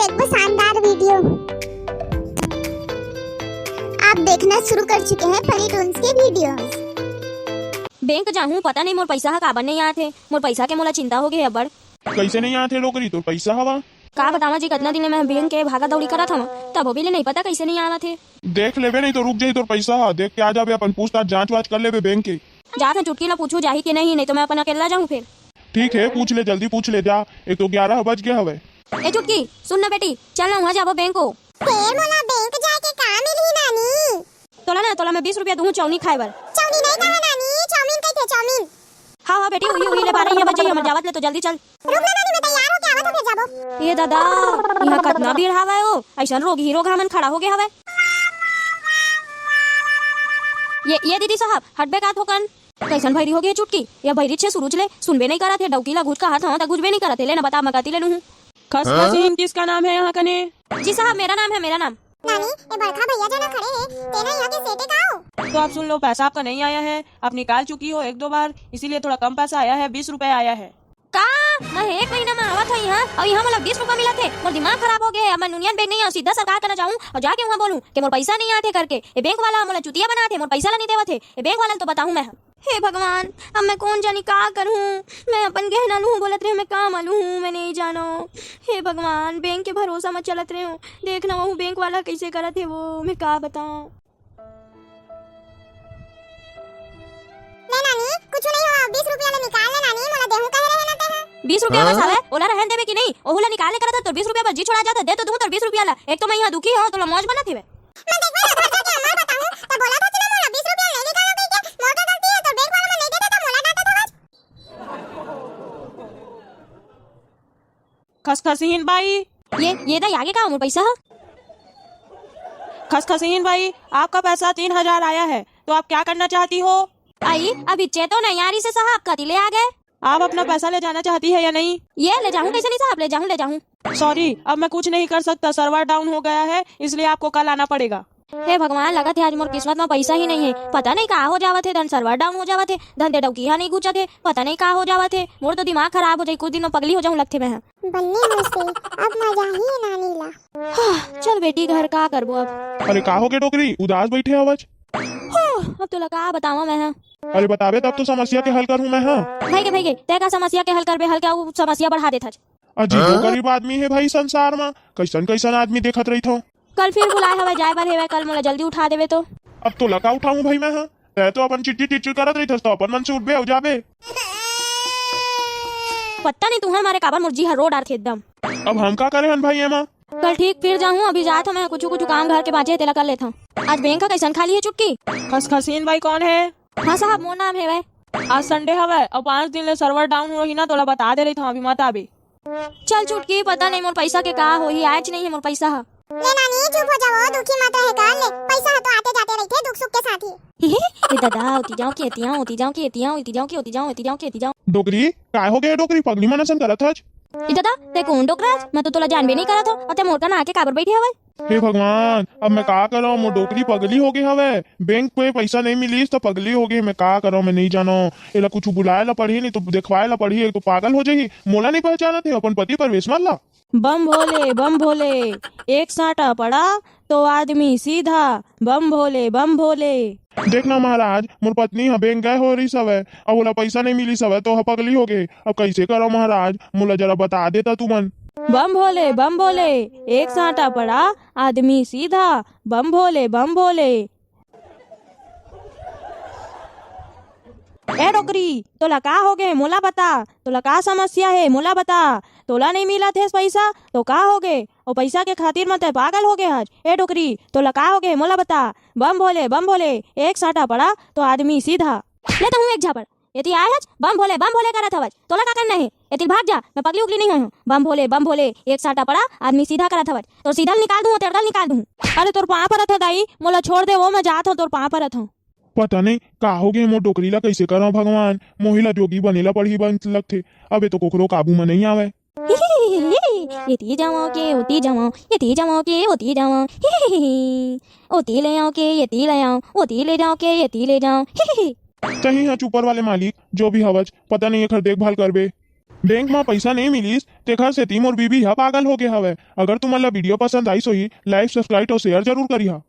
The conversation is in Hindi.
देखो शानदार वीडियो आप देखना शुरू कर चुके हैं फनी टून्स के वीडियोस। बैंक जाहूँ पता नहीं मोर पैसा काबर नहीं आते। मोर पैसा के मोला चिंता हो गई अब्बड़। कैसे नहीं आते लोकरी तो पैसा हवा का बतावा जी कितना दिन मैं बैंक के भागा दौड़ी करत हूँ तब भी नहीं पता कैसे नहीं आवा थे। देख लेबे नहीं तो रुक जाई तो पैसा हा देख के आ जाबे अपन पूछताछ जांच वाच कर लेबे बैंक के। जाकर चुटकी ला पूछू जाही कि नहीं तो मैं अपन अकेला जाऊँ फिर। ठीक है पूछ ले जल्दी पूछ ले जा एक तो 11 बज गया हवे। ए चुटकी सुन ना बेटी चल ना वहाँ जाबो बैंक को। मोला बैंक जाके का मिली नानी? तोला मैं 20 रुपया दूँ चौनी खाए बर। चौनी नहीं खाना नानी, चाउमीन कैसे चाउमीन? हाँ बेटी वही ले 12 बजे हमर जावत ले तो जल्दी चल। रुक ना नानी मैं तैयार हो के आवत हूं फिर जाबो। ये दादा यहाँ कितना भीड़ हवा हो ऐसा रोग हीरो घामन खड़ा हो गया हवे। ये दीदी साहब हटबे का थोकन कैसन भैरी हो गई चुटकी या भैरी छे सुरुच ले सुनबे नहीं करा थे डौकीला घुस का हाथ हाँ तक घुसबे नहीं करा थे ले ना बता मगाती ले लूं। खसखसीन किसका नाम है यहाँ कने? जी साहब मेरा नाम है मेरा नाम। नानी ये बड़का भैया जना खड़े हैं तेना यहाँ के सेटे का हो? तो आप सुन लो पैसा आपका नहीं आया है, आप निकाल चुकी हो 1-2 बार इसीलिए थोड़ा कम पैसा आया है, 20 रुपए आया है। का मैं 1 महीना में आवा था यहाँ और यहाँ मतलब 20 रुपया मिला थे। मोर दिमाग खराब हो गया है। मैं यूनियन बैंक नहीं सीधा सरकार करना चाहूँ और जाके वहाँ बोलूँ कि मोर पैसा नहीं आते करके ये बैंक वाला मोला चुतिया बना थे मोर पैसा नहीं देवा थे ये बैंक वाला तो बताऊँ मैं। हे भगवान अब मैं कौन जानी का करूँ। मैं अपन गहना लूँ बोलत रहे मैं का मालूँ मैं नहीं जानो। हे भगवान बैंक के भरोसा मत चलत रहे हो देखना वो बैंक वाला कैसे करत है वो मैं का बताऊँ। नहीं नानी कुछ नहीं हुआ 20 रुपया ले निकाल ले नानी मोला देहू कहे रहे ना तेरा। 20 रुपया बस आवे ओला रहन देवे कि नहीं ओहुला निकाले करत तो 20 रुपया बस जी छोड़ा जाता दे तो दूं तो 20 रुपया ला। एक तो मैं यहाँ दुखी हूँ तो मौज बना थी मैं देखबे ना घर जाके अम्मा बताऊं तो बोला था ना मोला 20 रुपया ले निकालो कह के मोर का गलती है तो बैंक वाला मैं नहीं देता तो मोला डांटा था। खसखसीन भाई ये दा आगे का मोर पैसा है। खसखसीन भाई आपका पैसा 3000 आया है तो आप क्या करना चाहती हो? आई अभी चेतो नहीं यारी से साहब कति ले आ गए। आप अपना पैसा ले जाना चाहती है या नहीं? ये ले जाऊँ कैसे नहीं साहब ले जाऊँ। सॉरी अब मैं कुछ नहीं कर सकता, सर्वर डाउन हो गया है इसलिए आपको कल आना पड़ेगा। हे भगवान लगा थे आज मोर किस्मत में पैसा ही नहीं है। पता नहीं कहा हो जावा थे धन सर्वर डाउन हो जावा थे धंधे डौकिया नहीं गुचा थे पता नहीं कहा हो जावा थे। मोर तो दिमाग खराब हो जाए कुछ दिन में पगली हो जाऊँ लगते मैं। बन्ने मुझसे अब मजा ही नानी ला। चल बेटी घर का करबो अब। अरे का हो गए टोकरी उदास बैठे आवाज? अब तो लगा बतावा मैं। अरे बताबे तब तो समस्या के हल करूँ मैं। हाँ भाई के ते का समस्या के हल करबे हल क्या वो समस्या बढ़ा देता। अजीब गरीब आदमी है भाई संसार में कैसन कैसन आदमी देखत रही थो। कल फिर बुलाए हवे जाए पर हेवे कल मोला जल्दी उठा देवे तो। अब तो लगा उठाऊं भाई मैं। हाँ तै तो अपन चिट्ठी टिच्ची करत रही तो अपन मन से उठबे हो जाबे। पता नहीं तुम्हारे मारे काबर मुर्जी हर रोड आर थे एकदम। अब हम का करे हन भाई एमा? कल ठीक फिर जाऊँ अभी जात हूँ मैं कुछ काम घर के बाजे तेला कर लेता हूँ। आज बैंक का कैसन खाली है चुटकी? खसखसीन भाई कौन है? हाँ साहब मोर नाम है वह। आज संडे हवे और 5 दिन ले सर्वर डाउन हो रही ना तोला बता दे रही था अभी मत आबे। चल चुटकी पता नहीं मोर पैसा के का हो ही आज नहीं है मोर पैसा है। ले नानी चुप हो जाओ दुखी मत रहे कर ले पैसा तो आते जाते रहते दुख सुख के साथ ही। ये दादा होती जाऊँ की होती जाऊँ। डोकरी काय हो गया डोकरी पगली मनसन करत हज? ये दादा ते कौन डोकराज मैं तो तोला जानबे नहीं करा था और ते मोर का ना के काबर बैठी हवे। हे भगवान अब मैं का करो मोर डोकरी पगली हो गई हवे। बैंक पे पैसा नहीं मिलीस तो पगली हो गई। मैं का करो मैं नहीं जानो एला कुछ बुलाए ला पड़ी नहीं तो दिखवाए ला पड़ी तो पागल हो जाही। मोला नहीं पहचाना थे अपन पति परवेश ला। बम भोले एक साटा पड़ा तो आदमी सीधा बम भोले। देखना महाराज मोर पत्नी हा बैंक गए हो रही सब है अब बोला पैसा नहीं मिली सब है तो पगली हो गए। अब कैसे करो महाराज मोला जरा बता देता तू मन। बम भोले एक साटा पड़ा आदमी सीधा बम भोले। ए डोकरी तोला का हो गए मोला बता तोला का समस्या है मोला बता। तोला नहीं मिला थे पैसा तो का हो गए और पैसा के खातिर मत पागल हो गए आज। ए डोकरी तोला का हो गए मोला बता। बम भोले एक साटा पड़ा तो आदमी सीधा। लेता हूँ एक झापड़ यदि आज बम भोले करत हवज तोला का करना है यदि भाग जा मैं पगली उगली नहीं हूँ। बम भोले एक साटा पड़ा आदमी सीधा करत हवज तो सीधा निकाल दूँ तेरदल निकाल दूँ। अरे तोर पाँव परत है दाई मोला छोड़ दे वो मैं जात हूँ तोर पाँव परत हूँ। पता नहीं का हो गए मोर डोकरी ला कैसे करो भगवान मोहिला जोगी बनेला पड़ी बन लगथे अबे तो कोकरो काबू में नहीं आवे। ये जाओ के होती जाओ ओती ले आओ के ये ले आओ ओती ले जाओ के ये ले जाओ। चाहे हाँ ऊपर वाले मालिक जो भी हवज पता नहीं एकर देखभाल करबे। बैंक में पैसा नहीं मिलीस तेखर से ती मोर बीबी ह पागल हो गए हवे। अगर तुमन ला वीडियो पसंद आई सोही लाइक सब्सक्राइब और शेयर जरूर करिहा।